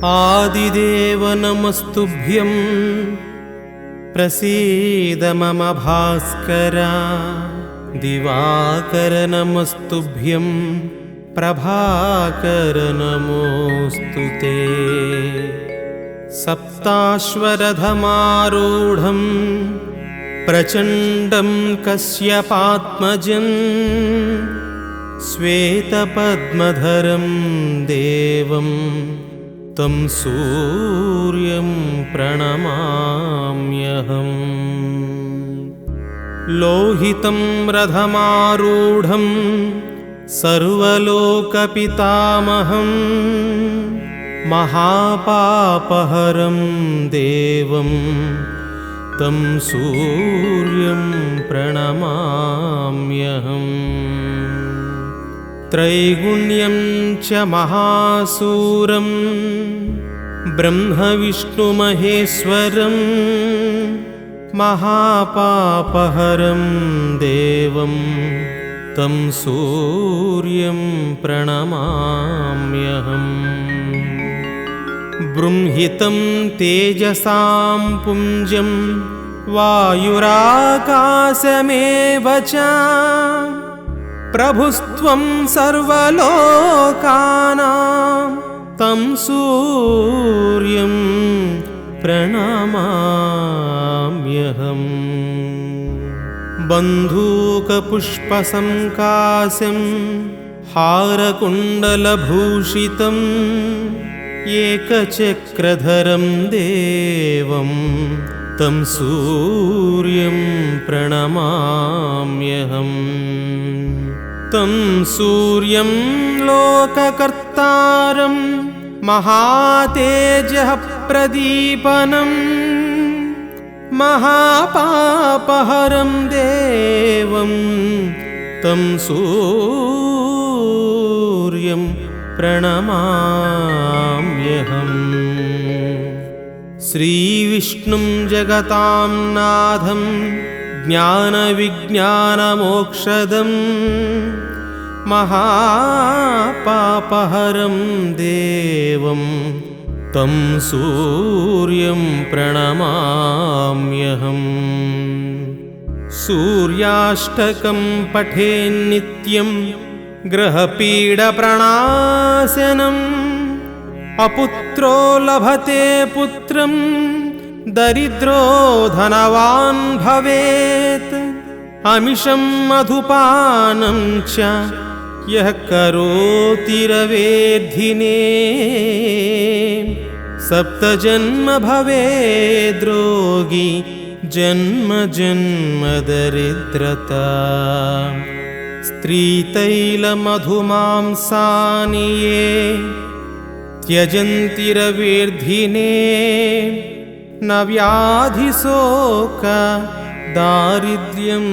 आदिदेव नमस्तुभ्यं प्रसीद मम भास्कर। दिवाकर नमस्तुभ्यं प्रभाकर नमोऽस्तु ते। सप्ताश्वरथमारूढं प्रचण्डं कश्यपात्मजं श्वेतपद्मधरं देवं तं सूर्यं प्रणमाम्यहम्। लोहितं रथमारूढं सर्वलोकपितामहं महापापहरं देवं तं सूर्यं प्रणमाम्यहम्। त्रैगुण्यं च महासूरं ब्रह्मविष्णुमहेश्वरं महापापहरं देवं तं सूर्यं प्रणमाम्यहम्। बृंहितं तेजसां पुञ्जं वायुराकाशमेव च प्रभुस्त्वं सर्वलोकानां तं सूर्यं प्रणमाम्यहम्। बन्धूकपुष्पसङ्काशं हारकुण्डलभूषितं एकचक्रधरं देवं तं सूर्यं प्रणमाम्यहम्। तं सूर्यं लोककर्तारं महातेजः प्रदीपनं महापापहरं देवं तं सूर्यं प्रणमाम्यहम्। श्रीविष्णुं जगतां नाथं ज्ञानविज्ञानमोक्षदं महापापहरं देवं तं सूर्यं प्रणमाम्यहम्। सूर्याष्टकं पठेन्नित्यं ग्रहपीडप्रणाशनम् अपुत्रो लभते पुत्रं दरिद्रो धनवान् भवेत्। अमिषं मधुपानं च यः करोति रवेद्धिने सप्तजन्म भवेद्रोगी जन्म जन्म दरिद्रता। स्त्रीतैलमधुमांसानि ये त्यजन्ति रवेर्धिने न व्याधिशोक दारिद्र्यं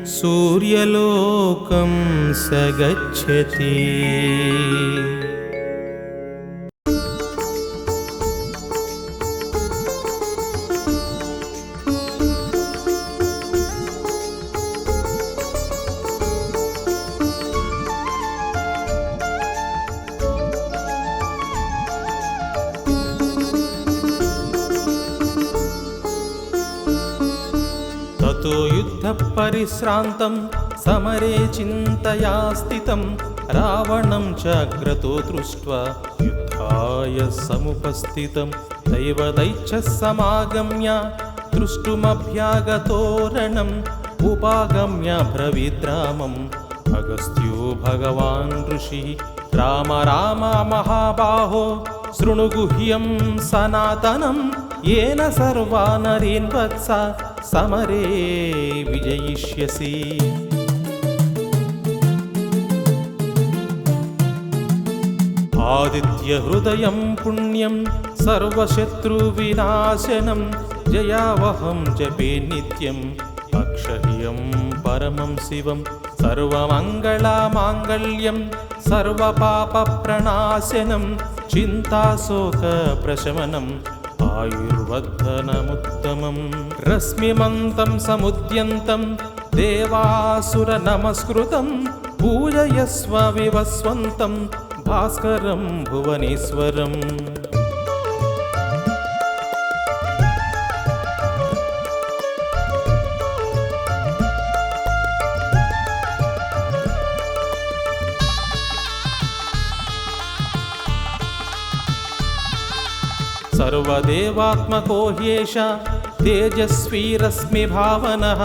सूर्यलोकं स गच्छति। ततो युद्धपरिश्रान्तं समरे चिन्तया स्थितं रावणं च अग्रतो दृष्ट्वा युद्धाय समुपस्थितं दैवदैच्छः समागम्य दृष्टुमभ्यागतो रणम् उपागम्य ब्रवीद्रामम् अगस्त्यो भगवान् ऋषिः राम राम महाबाहो शृणु गुह्यं सनातनं येन सर्वा नरीन् वत्स समरे विजयिष्यसि। आदित्यहृदयं पुण्यं सर्वशत्रुविनाशनं जयावहं जपे नित्यम् अक्षय्यं परमं शिवं सर्वमङ्गलमाङ्गल्यं सर्वपापप्रणाशनं चिन्ताशोकप्रशमनम् आयुर्वर्धनमुत्तमं। रश्मिमन्तं समुद्यन्तं देवासुरनमस्कृतं पूजयस्व विवस्वन्तं भास्करं भुवनेश्वरम्। सर्वदेवात्मको ह्येष तेजस्वी भावनः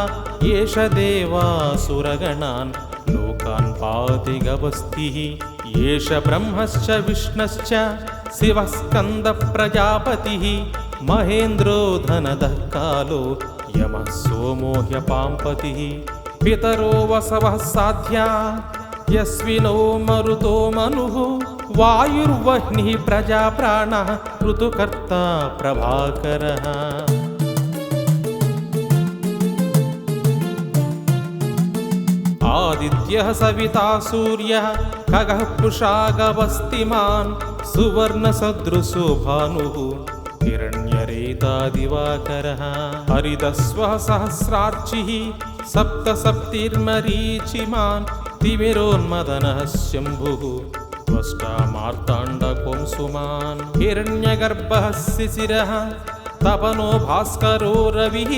एष देवासुरगणान् लोकान् पाति गवस्तिः एष ब्रह्मश्च विष्णश्च शिवः स्कन्दः प्रजापतिः महेन्द्रो धनदः कालो यमः सोमो ह्यपाम्पतिः पितरो वसवः साध्या यस्विनो मरुतो मनुः वायुर्वह्निः प्रजाप्राणः ऋतुकर्ता प्रभाकरः आदित्यः सविता सूर्यः खगः पुषा गवस्तिमान् सुवर्णसदृशो भानुः हिरण्यरेता दिवाकरः हरितस्वः सहस्रार्चिः सप्तसप्तिर्मरीचिमान् तिमिरोन्मदनः शम्भुः त्वष्टा मार्ताण्डपुंसुमान् हिरण्यगर्भः शिशिरः तपनो भास्करो रविः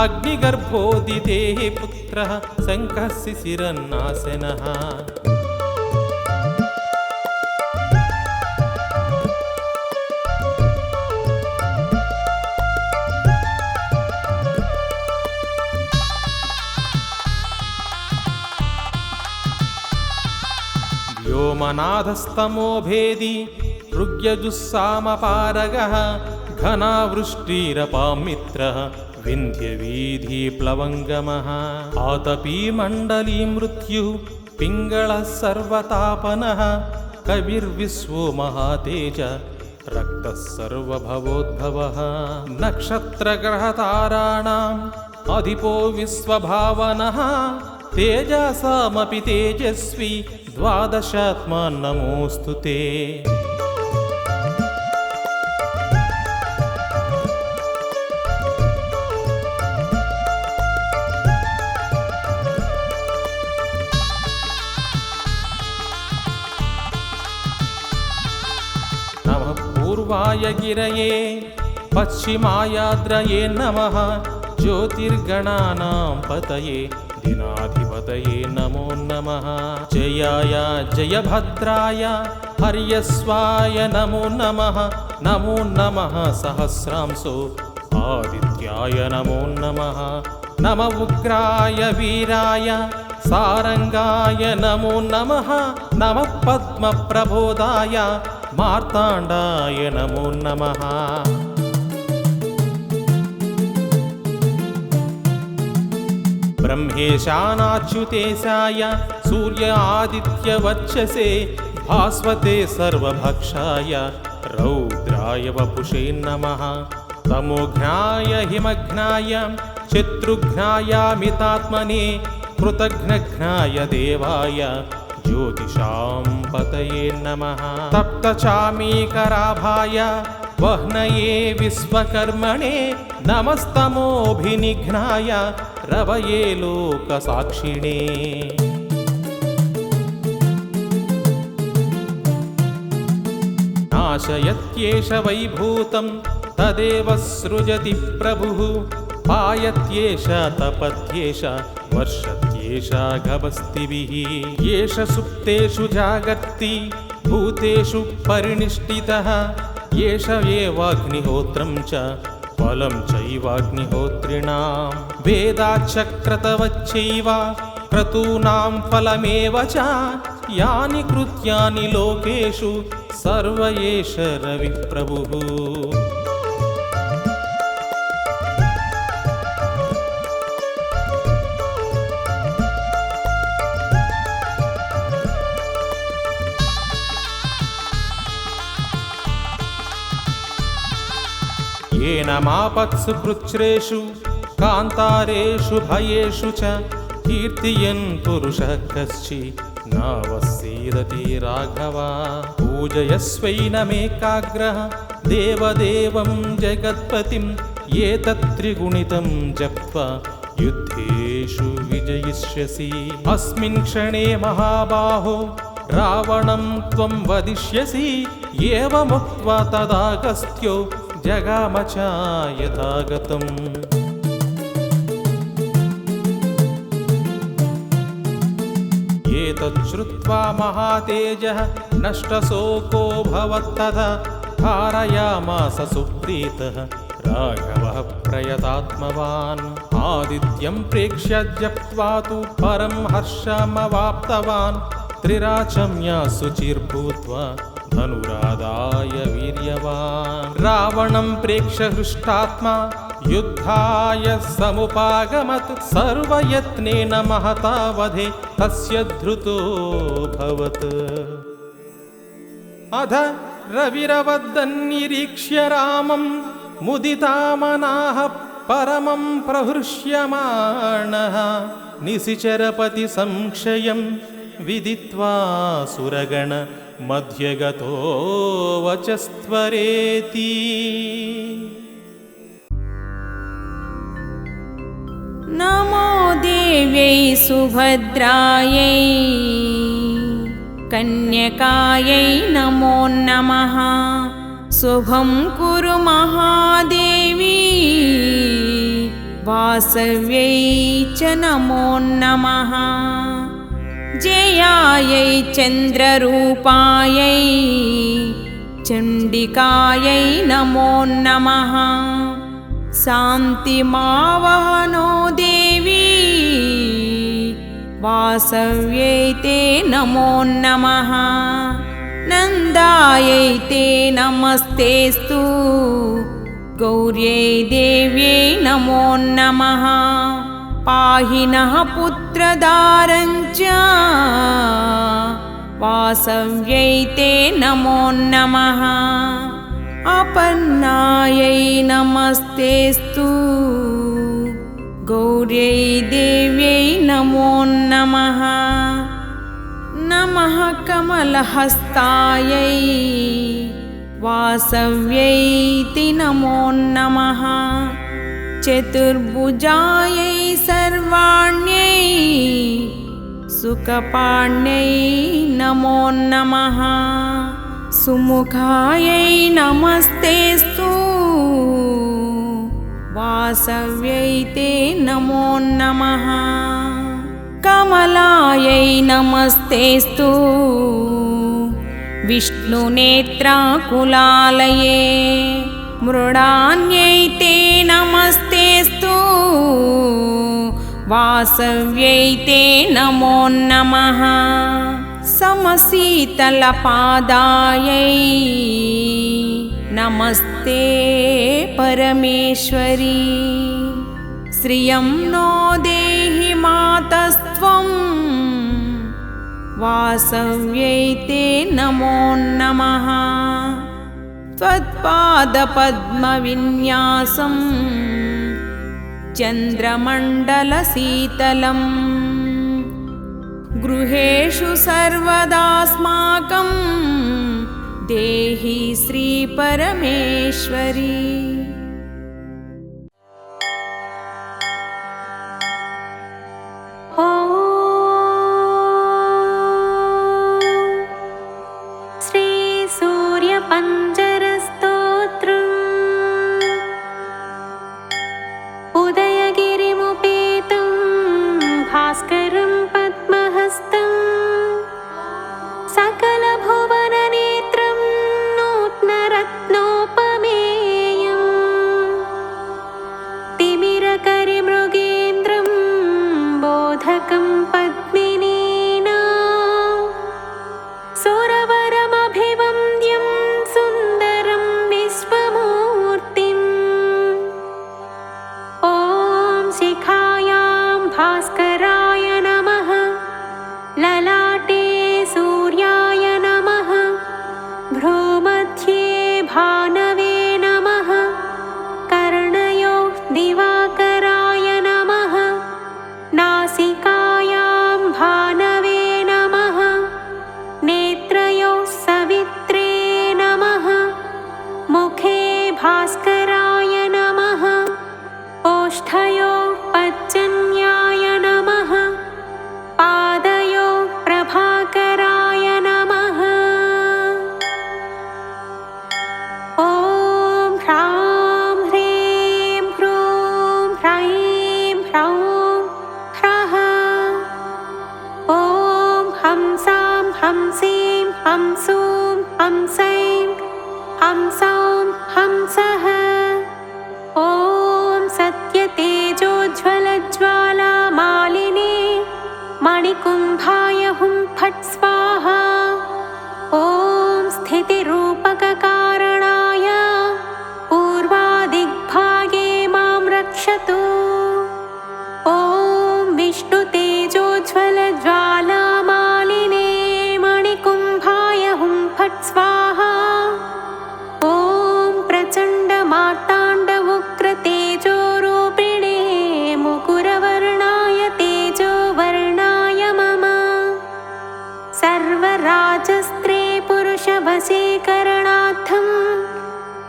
अग्निगर्भोदितेः पुत्रः शङ्खः शिशिरन्नाशनः व्योमनाथस्तमो भेदी ऋग्यजुस्सामपारगः घनावृष्टिरपामित्रः विन्ध्यवीधिप्लवङ्गमः आतपी मण्डली मृत्युः पिङ्गळः सर्वतापनः कविर्विश्वो महातेज रक्तः सर्वभवोद्भवः नक्षत्रग्रहताराणाम् अधिपो विश्वभावनः तेजसामपि तेजस्वी द्वादशात्मा नमोऽस्तु ते नमः पूर्वाय गिरये पश्चिमायाद्रये नमः ज्योतिर्गणानां पतये दिनाधिपतये नमो नमः जयाय जयभद्राय हर्यस्वाय नमो नमः सहस्रांशो आदित्याय नमो नमः नम उग्राय वीराय सारंगाय नमो नमः नमः पद्मप्रबोधाय मार्ताण्डाय नमो नमः ब्रह्मेशानाच्युतेशाय सूर्य आदित्यवर्चसे भास्वते सर्वभक्षाय रौद्राय वपुषे नमः तमोघ्नाय हिमघ्नाय शत्रुघ्नायामितात्मने कृतघ्नघ्नाय देवाय ज्योतिषां पतये नमः तप्तचामीकराभाय वह्नये विश्वकर्मणे नमस्तमोभिनिघ्नाय रवये लोकसाक्षिणे नाशयत्येष वैभूतं तदेव सृजति प्रभुः पायत्येष तपत्येष वर्षत्येष गवस्तिभिः येष सुप्तेषु जागर्ति भूतेषु परिनिष्ठितः येष एवाग्निहोत्रं च फलं चैवाग्निहोत्रिणां वेदाच्चक्रतवच्चैव क्रतूनां फलमेव च यानि कृत्यानि लोकेषु सर्व एष रविप्रभुः येन मापत्सु कृच्छ्रेषु कान्तारेषु भयेषु च कीर्तयन् पुरुषः कश्चित् नावसीदति राघव पूजयस्वैनमेकाग्रः देवदेवं जगत्पतिं एतत्त्रिगुणितं जप्त्वा युद्धेषु विजयिष्यसि अस्मिन् क्षणे महाबाहो रावणं त्वं वदिष्यसि एवमुक्त्वा तदागस्त्यो जगाम च यथागतम् एतच्छ्रुत्वा महातेजः नष्टशोको भवत्तथा धारयामास सुप्रीतः राघवः प्रयतात्मवान् आदित्यं प्रेक्ष्य जप्त्वा तु परं हर्षमवाप्तवान् त्रिराचम्या शुचिर्भूत्वा धनुरादाय वीर्यवान् रावणं प्रेक्ष्य हृष्टात्मा युद्धाय समुपागमत् सर्वयत्नेन महता वधे तस्य धृतोऽभवत् अध रविरवदन्निरीक्ष्य रामं मुदितामनाः परमं प्रहृष्यमाणः निशिचरपति संक्षयं विदित्वा सुरगण मध्यगतो वचस्त्वरेति नमो देव्यै सुभद्रायै कन्यकायै नमो नमः शुभं कुरु महादेवी वासव्यै च नमो नमः जयायै चन्द्ररूपायै चण्डिकायै नमो नमः शान्तिमावहनो देवी वासव्यै ते नमो नमः नन्दायै ते नमस्तेस्तु गौर्यै देव्यै नमो नमः पाहि नः पुत्रदारञ्च वासव्यै ते नमो नमः अपर्णायै नमस्तेस्तु गौर्यै देव्यै नमो नमः नमः कमलहस्तायै वासव्यै ते नमो नमः चतुर्भुजायै सर्वाण्यै सुकपाण्यै नमो नमः सुमुखायै नमस्तेस्तु वासव्यै ते नमो नमः कमलायै नमस्तेस्तु विष्णुनेत्राकुलालये मृडान्यै ते नमस्तेस्तु वासव्यै ते नमो नमः समशीतलपादायै नमस्ते परमेश्वरी श्रियं नो देहि मातस्त्वं वासव्यै ते नमो नमः त्वत्पादपद्मविन्यासं चन्द्रमण्डलशीतलं गृहेषु सर्वदास्माकं देहि श्रीपरमेश्वरी हंसौं हंसः ॐ सत्यतेजोज्ज्वलज्वालामालिने मणिकुम्भाय हुं फट् स्वाहा ॐ स्थितिरूपककारणाय पूर्वादिग्भागे मां रक्षतु ॐ विष्णुतेजोज्ज्वलज्वालामालिने मणिकुम्भाय हुं फट् स्वाहा ॐ प्रचण्डमार्ताण्डवुग्रतेजोरूपिणे मुकुरवर्णाय तेजोवर्णाय मम सर्वराजस्त्रे पुरुषवशीकरणार्थं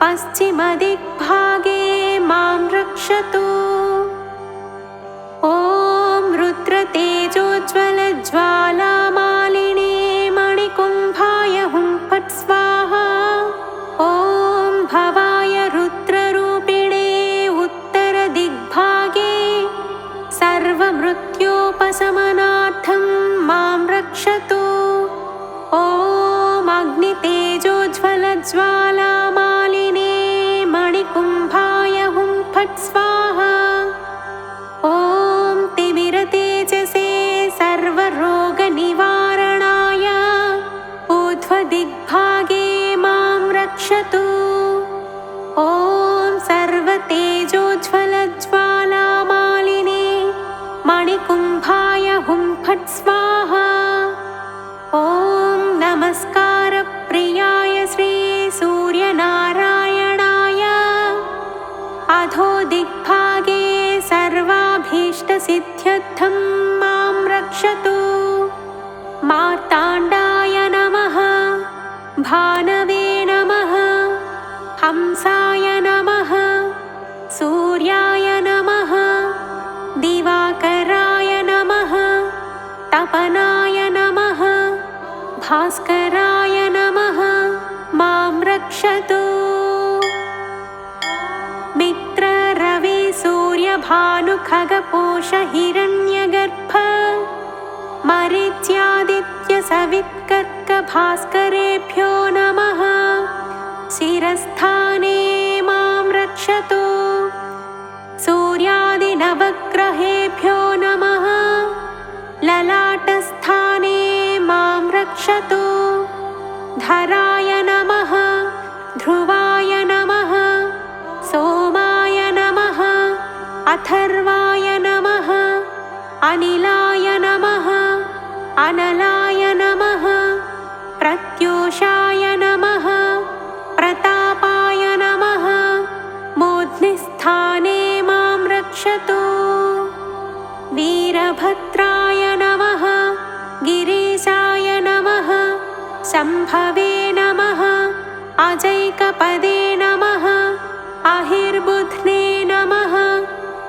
पश्चिमदिग्भागे मां रक्षतु ॐ रुद्रतेजोज्ज्वलज्वालामालिने मणिकुम्भाय हुं फट् स्वाहा ॐ भवाय रुद्ररूपिणे उत्तरदिग्भागे सर्वमृत्योपशमनार्थं मां रक्षतु ॐ अग्नितेजोज्ज्वलज्वालामालिने मणिकुम्भाय हुं फट् स्वाहा ॐ तिमिरतेजसे सर्वरोगनिवारणाय ऊर्ध्वदिग्भागे मां रक्षतु ॐ सर्वतेजोज्ज्वलज्वालामालिने मणिकुम्भाय हुं फट् स्वाहा ॐ नमस्कारप्रियाय श्रीसूर्यनारायणाय अधो दिग्भागे सर्वाभीष्टसिद्ध्यर्थं मां रक्षतु मार्ताण्डाय नमः भानवे नमः हंसाय नमः सूर्याय नमः दिवाकराय नमः तपनाय नमः भास्कराय नमः मां रक्षतु मित्र रवि सूर्य भानु खगपोष हिरण्यगर्भ मरीच्यादित्य सवित्कर्क भास्करेभ्यो नमः शिरस्थाने मां रक्षतु सूर्यादिनवग्रहेभ्यो नमः ललाटस्थाने मां रक्षतु धराय नमः ध्रुवाय नमः सोमाय नमः अथर्वाय नमः अनिलाय नमः अनलाय नमः प्रत्यूषाय नमः प्रतापाय नमः मूर्ध्निस्थाने मां रक्षतु वीरभद्राय नमः गिरीशाय नमः शम्भवे नमः अजैकपदे नमः अहिर्बुध्ने नमः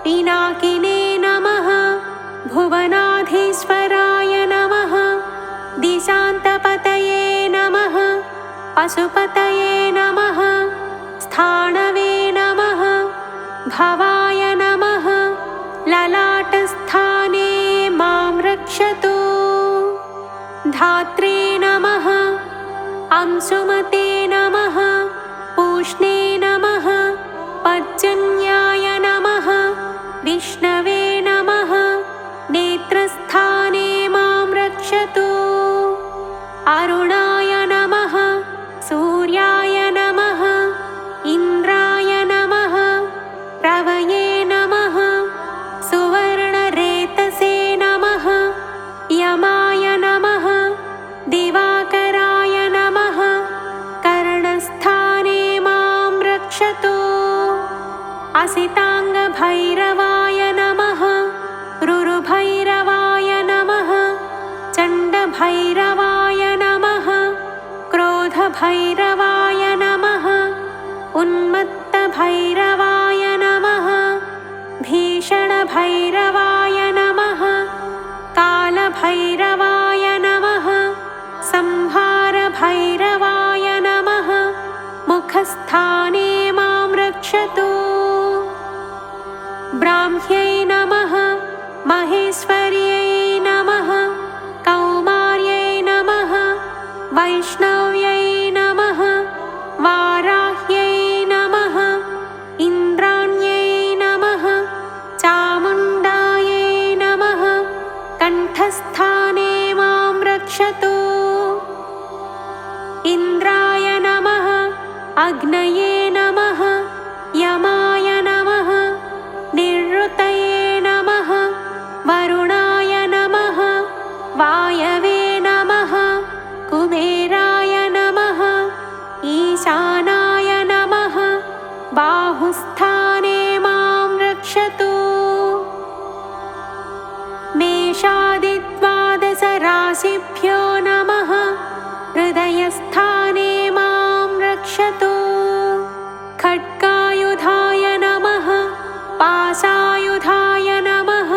पिनाकिने नमः भुवनाधीश्वराय नमः दिशान्तपतये नमः पशुपतये नमः स्थाणवे नमः भवाय नमः ललाटस्थाने मां रक्षतु धात्रे नमः अंशुमते नमः पूष्णे नमः पर्जन्याय नमः विष्णवे नमः नेत्रस्थाने मां रक्षतु अरुणाय नमः सूर्याय नमः इन्द्राय नमः रवये नमः सुवर्णरेतसे नमः यमाय नमः दिवाकराय नमः कर्णस्थाने मां रक्षतु असिताङ्गभैरवाय नमः रुरुभैरवाय नमः चण्डभैरवाय नमः क्रोधभैरवाय नमः उन्मत्तभैरवाय नमः भीषणभैरवाय नमः कालभैरवाय नमः संहारभैरवाय नमः मुखस्थाने मां रक्षतु ब्राह्म्यै नमः महेश्वर्यै नमः कौमार्यै नमः वैष्णव्यै नमः वारा इन्द्राय नमः अग्नये नमः यमाय नमः निरृतये नमः वरुणाय नमः वायवे नमः कुबेराय नमः ईशानाय नमः बाहुस्थाने मां रक्षतु मेषादिद्वादश राशिभ्यो नमः हृदयस्थाने मां रक्षतु खड्गायुधाय नमः पाशायुधाय नमः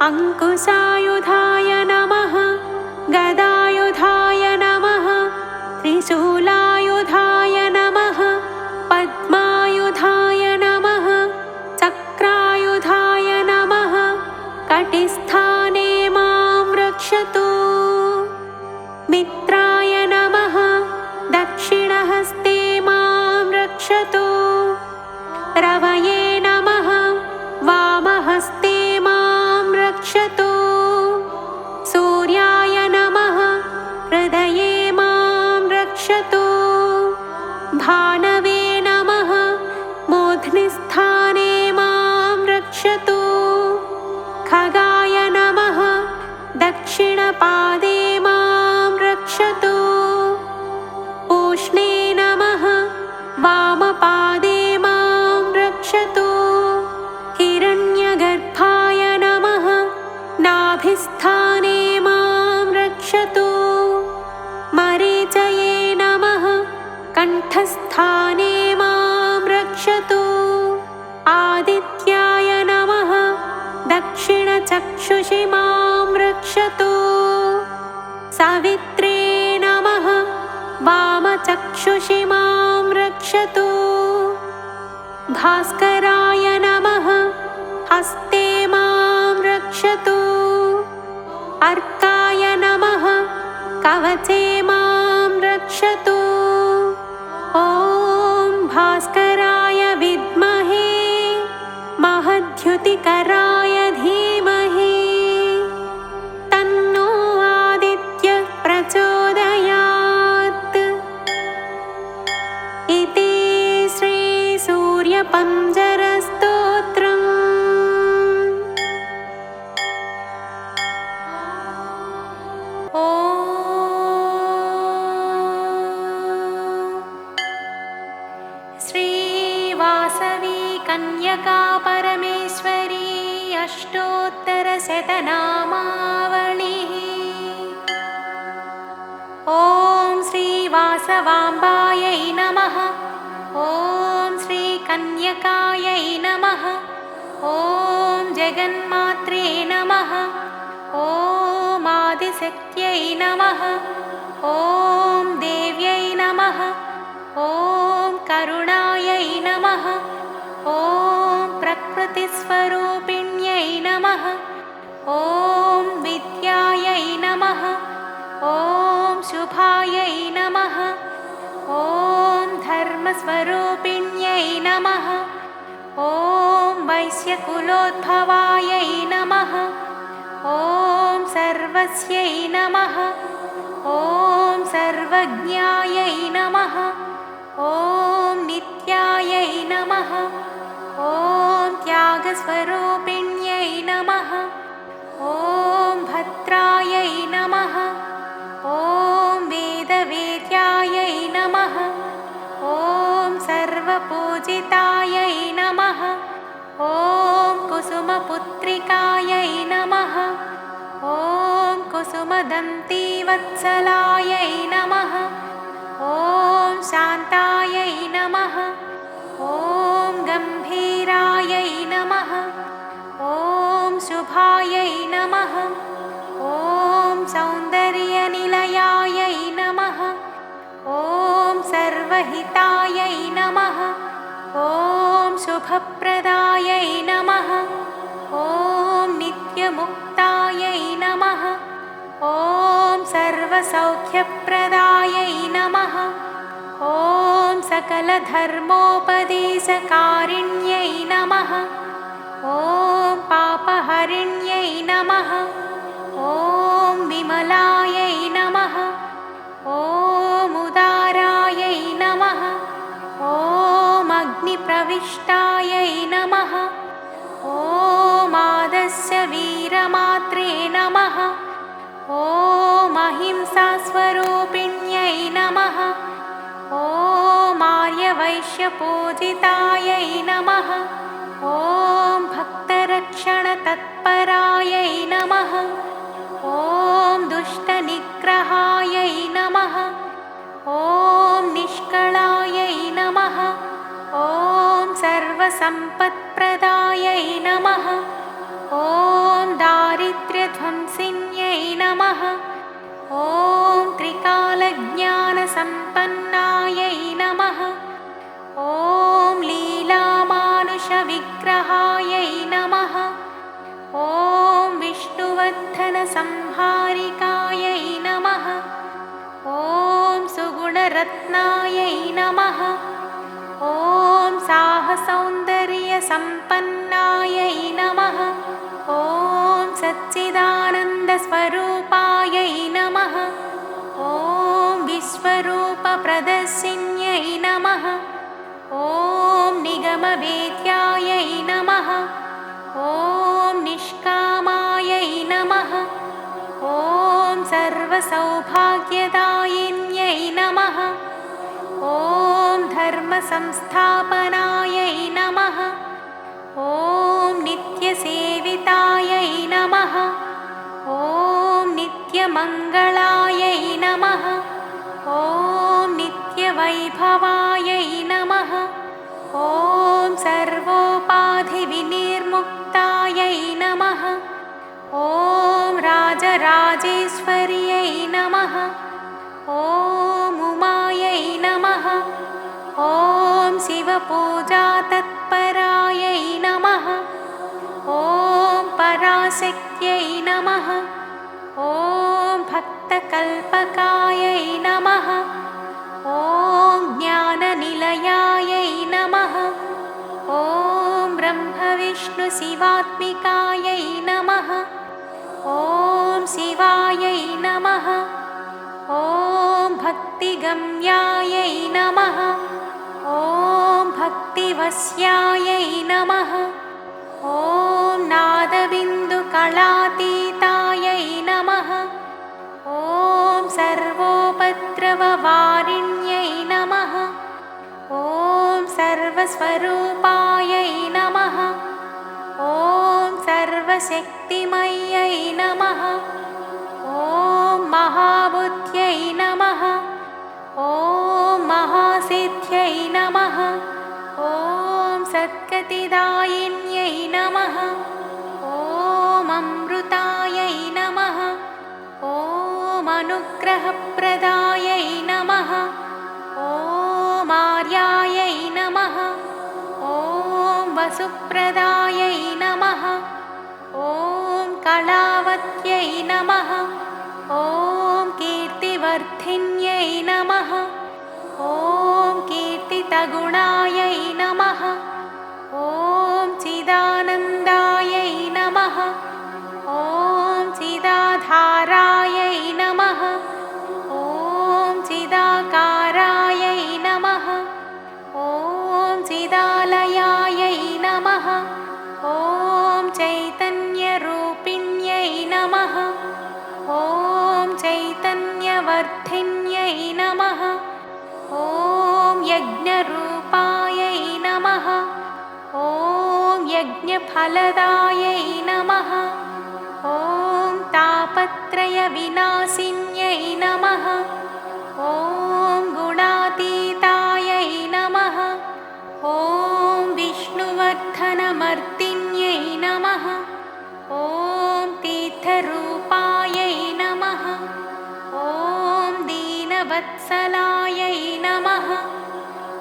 अंकुशायुधाय नमः गदायुधाय नमः त्रिशूलायुधाय नमः पद्मायुधाय नमः चक्रायुधाय नमः कटिस्थाने मां रक्षतु मित्राय नमः दक्षिणहस्ते मां रक्षतु रवये नमः वामहस्ते मां रक्षतु सूर्याय नमः हृदये मां रक्षतु भानवे नमः मूर्ध्निस्थाने मां रक्षतु खगाय नमः दक्षिणपादे मां रक्षतु पूष्णे नमः वामपादे मां रक्षतु हिरण्यगर्भाय नमः नाभिस्थाने मां रक्षतु मरीचये नमः कण्ठस्थाने मां रक्षतु आदित्याय नमः दक्षिणचक्षुषि मां रक्षतु सावित्रे नमः वामचक्षुषि मां रक्षतु भास्कराय नमः हस्ते मां रक्षतु अर्काय नमः कवचे मां रक्षतु ॐ भास्कराय विद्महे महद्युतिकराय धीमहि तन्नो आदित्यः प्रचोदयात् इति श्री सूर्यपञ्जरस्तोत्रम् श्रीवासवी कन्यका परमेश्वरी अष्टोत्तरशतनामावलिः ॐ श्रीवासवाम्बायै नमः ॐ श्रीकन्यकायै नमः ॐ जगन्मात्रे नमः ॐ आदिशक्त्यै नमः ॐ देव्यै नमः ॐ करुणायै नमः ॐ प्रकृतिस्वरूपिण्यै नमः ॐ विद्यायै नमः ॐ शुभायै नमः ॐ धर्मस्वरूपिण्यै नमः ॐ वैश्यकुलोद्भवायै नमः ॐ सर्वस्यै नमः ॐ सर्वज्ञायै नमः ॐ नित्यायै नमः ॐ त्यागस्वरूपिण्यै नमः ॐ भद्रायै नमः ॐ वेदवेद्यायै नमः ॐ सर्वपूजितायै नमः ॐ कुसुमपुत्रिकायै नमः ॐ कुसुमदन्तीवत्सलायै नमः ॐ शान्तायै नमः ॐ गम्भीरायै नमः ॐ शुभायै नमः ॐ सौन्दर्यनिलयायै नमः ॐ सर्वहितायै नमः ॐ शुभप्रदायै नमः ॐ नित्यमुक्तायै नमः ॐ सर्वसौख्यप्रदायै नमः ॐ सकलधर्मोपदेशकारिण्यै नमः ॐ पापहरिण्यै नमः ॐ विमलायै नमः ॐ उदार महाविष्टायै नमः। ॐ आदस्य वीरमात्रे नमः। ॐ अहिंसास्वरूपिण्यै नमः। ॐ आर्यवैश्यपूजितायै नमः। ॐ भक्तरक्षणतत्परायै नमः। ॐ दुष्टनिग्रहायै नमः। ॐ निष्कलायै नमः। ॐ सर्वसम्पत्प्रदायै नमः। ॐ दारिद्र्यध्वंसिन्यै नमः। ॐ त्रिकालज्ञानसम्पन्नायै नमः। ॐ लीलामानुषविग्रहायै नमः। ॐ विष्णुवर्धनसंहारिकायै नमः। ॐ सुगुणरत्नायै नमः। ॐ साहसौन्दर्यसम्पन्नायै नमः। ॐ सच्चिदानन्दस्वरूपायै नमः। ॐ विश्वरूपप्रदर्शिन्यै नमः। ॐ निगमवेद्यायै नमः। ॐ निष्कामायै नमः। ॐ सर्वसौभाग्यदायिन्यै नमः। ॐ धर्मसंस्थापनायै नमः। ॐ नित्यसेवितायै नमः। ॐ नित्यमङ्गलायै नमः। ॐ नित्यवैभवायै नमः। ॐ सर्वोपाधिविनिर्मुक्तायै नमः। ॐ राजराजेश्वर्यै नमः। ॐ उमायै नमः। ॐ शिवपूजातत्परायै नमः। ॐ पराशक्त्यै नमः। ॐ भक्तकल्पकायै नमः। ॐ ज्ञाननिलयायै नमः। ॐ ब्रह्मविष्णुशिवात्मिकायै नमः। ॐ शिवायै नमः। ॐ भक्तिगम्यायै नमः। ॐ भक्तिवश्यायै नमः। ॐ नादबिन्दुकलातीतायै नमः। ॐ सर्वोपद्रववारिण्यै नमः। ॐ सर्वस्वरूपायै नमः। ॐ सर्वशक्तिमयै नमः। ॐ महाबुद्ध्यै नमः। ॐ महासिद्ध्यै नमः। ॐ सद्गतिदायिन्यै नमः। ॐ अमृतायै नमः। ॐ अनुग्रहप्रदायै नमः। ॐ आर्यायै नमः। ॐ वसुप्रदायै नमः। ॐ कलावत्यै नमः। ॐ कीर्तिवर्धिन्यै नमः। ॐ कीर्तितगुणायै नमः। ॐ चिदानन्दायै नमः। ॐ चिदाधारायै नमः। ॐ चिदाकारायै नमः। ॐ चिदालयायै नमः। ॐ चैतन्यरूपिण्यै नमः। ॐ चैतन्यवर्धिन्यै नमः। ॐ यज्ञरूपायै नमः। ॐ यज्ञफलदायै नमः। ॐ तापत्रयविनाशिन्यै नमः। ॐ गुणातीतायै नमः। ॐ विष्णुवर्धनमर्दिन्यै नमः। ॐ तीर्थरूपायै नमः। ॐ दीनवत्सलायै नमः।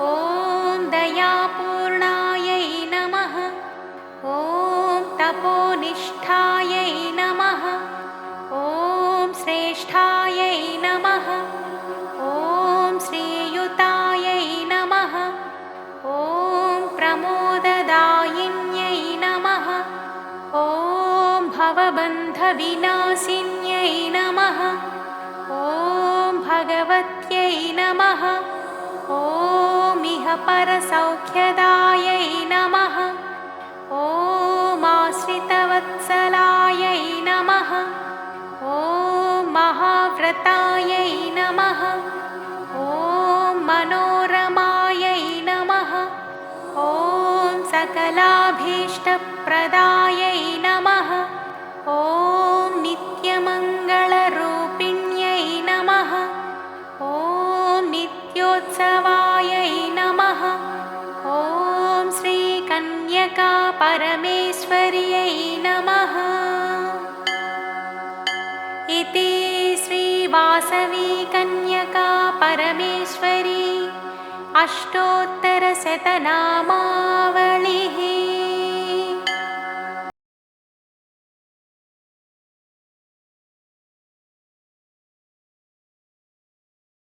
ॐ दयापूर्णायै नमः। ॐ तपोनिष्ठायै नमः। ॐ श्रेष्ठायै नमः। ॐ श्रीयुतायै नमः। ॐ प्रमोददायिन्यै नमः। ॐ भवबन्धविनाशिन्यै नमः। ॐ भगवत्यै नमः। ॐ इह परसौख्यदायै नमः। ॐ आश्रितवत्सलायै नमः। ॐ महाव्रतायै नमः। ॐ मनोरमायै नमः। ॐ सकलाभीष्टप्रदायै नमः। ॐ नित्यमङ्गलरूपिण्यै नमः। ॐ नित्योत्सवायै नमः। ॐ श्रीकन्यका परमेश्वर्यै नमः। इति श्रीवासवी कन्यका परमेश्वरी अष्टोत्तरशतनामावलिः।